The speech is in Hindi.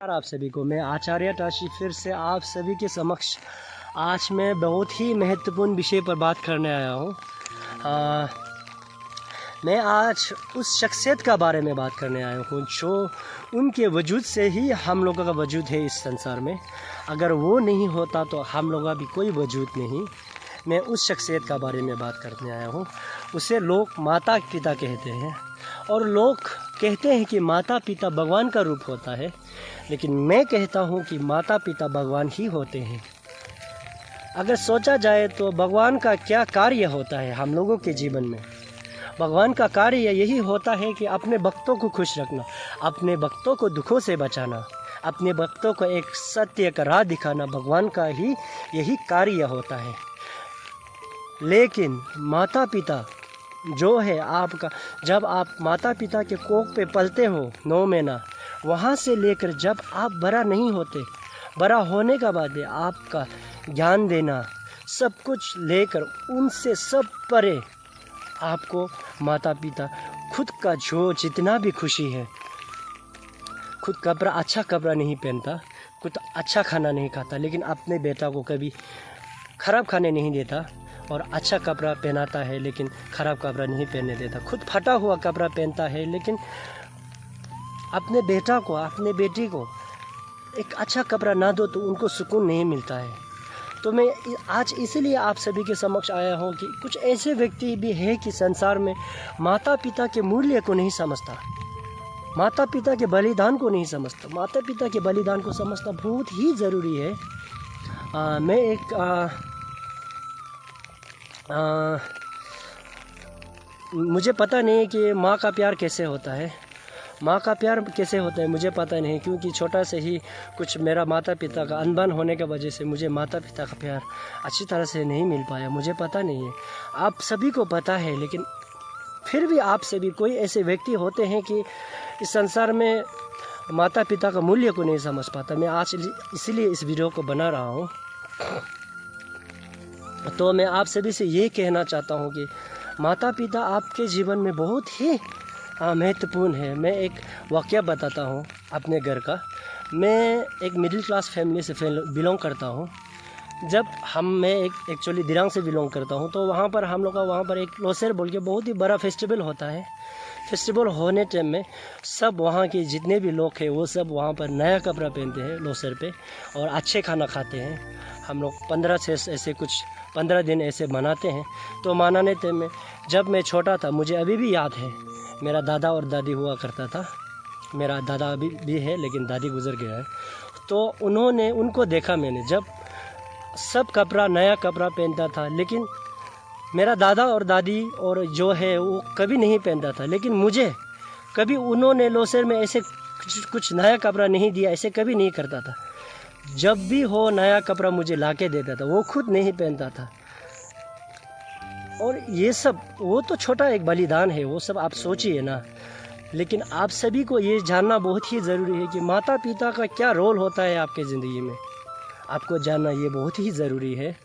आप सभी को मैं आचार्य टाशी फिर से आप सभी के समक्ष आज मैं बहुत ही महत्वपूर्ण विषय पर बात करने आया हूँ। मैं आज उस शख्सियत का बारे में बात करने आया हूँ जो उनके वजूद से ही हम लोगों का वजूद है इस संसार में। अगर वो नहीं होता तो हम लोगों का भी कोई वजूद नहीं। मैं उस शख्सियत का बारे में बात करने आया हूँ। उसे लोग माता पिता कहते हैं और लोग कहते हैं कि माता पिता भगवान का रूप होता है, लेकिन मैं कहता हूँ कि माता पिता भगवान ही होते हैं। अगर सोचा जाए तो भगवान का क्या कार्य होता है हम लोगों के जीवन में। भगवान का कार्य यही होता है कि अपने भक्तों को खुश रखना, अपने भक्तों को दुखों से बचाना, अपने भक्तों को एक सत्य का राह दिखाना। भगवान का ही यही कार्य होता है। लेकिन माता पिता जो है आपका, जब आप माता पिता के कोख पे पलते हो 9 महीना, वहाँ से लेकर जब आप बड़ा नहीं होते, बड़ा होने का बाद आपका ज्ञान देना सब कुछ लेकर उनसे सब परे आपको माता पिता खुद का जो जितना भी खुशी है, खुद कपड़ा अच्छा कपड़ा नहीं पहनता, खुद अच्छा खाना नहीं खाता, लेकिन अपने बेटा को कभी ख़राब खाने नहीं देता और अच्छा कपड़ा पहनाता है लेकिन ख़राब कपड़ा नहीं पहनने देता। खुद फटा हुआ कपड़ा पहनता है लेकिन अपने बेटा को, अपने बेटी को एक अच्छा कपड़ा ना दो तो उनको सुकून नहीं मिलता है। तो मैं आज इसीलिए आप सभी के समक्ष आया हूँ कि कुछ ऐसे व्यक्ति भी हैं कि संसार में माता पिता के मूल्य को नहीं समझता, माता पिता के बलिदान को नहीं समझता। माता पिता के बलिदान को समझना बहुत ही ज़रूरी है। मुझे पता नहीं कि माँ का प्यार कैसे होता है, माँ का प्यार कैसे होता है मुझे पता नहीं, क्योंकि छोटा से ही कुछ मेरा माता पिता का अनबन होने की वजह से मुझे माता पिता का प्यार अच्छी तरह से नहीं मिल पाया। मुझे पता नहीं है, आप सभी को पता है, लेकिन फिर भी आप सभी कोई ऐसे व्यक्ति होते हैं कि इस संसार में माता पिता का मूल्य को नहीं समझ पाता। मैं आज इसीलिए इस वीडियो को बना रहा हूँ। तो मैं आप सभी से ये कहना चाहता हूँ कि माता पिता आपके जीवन में बहुत ही महत्वपूर्ण है। मैं एक वाक़या बताता हूँ अपने घर का। मैं एक मिडिल क्लास फैमिली से बिलोंग करता हूँ। जब मैं एक्चुअली दिरांग से बिलोंग करता हूँ, तो वहाँ पर हम लोग का वहाँ पर एक लोसेर बोल के बहुत ही बड़ा फेस्टिवल होता है। फेस्टिवल होने टाइम में सब वहाँ के जितने भी लोग हैं वो सब वहाँ पर नया कपड़ा पहनते हैं लोसेर पे और अच्छे खाना खाते हैं। हम लोग 15 दिन ऐसे मनाते हैं। तो मनाने टाइम में जब मैं छोटा था, मुझे अभी भी याद है, मेरा दादा और दादी हुआ करता था। मेरा दादा अभी भी है लेकिन दादी गुजर गया है। तो उनको देखा मैंने, जब सब कपड़ा नया कपड़ा पहनता था, लेकिन मेरा दादा और दादी और जो है वो कभी नहीं पहनता था। लेकिन मुझे कभी उन्होंने लोसेर में ऐसे कुछ नया कपड़ा नहीं दिया, ऐसे कभी नहीं करता था। जब भी हो नया कपड़ा मुझे लाके देता था, वो खुद नहीं पहनता था। और ये सब, वो तो छोटा एक बलिदान है, वो सब आप सोचिए ना। लेकिन आप सभी को ये जानना बहुत ही ज़रूरी है कि माता पिता का क्या रोल होता है आपके ज़िंदगी में, आपको जानना ये बहुत ही ज़रूरी है।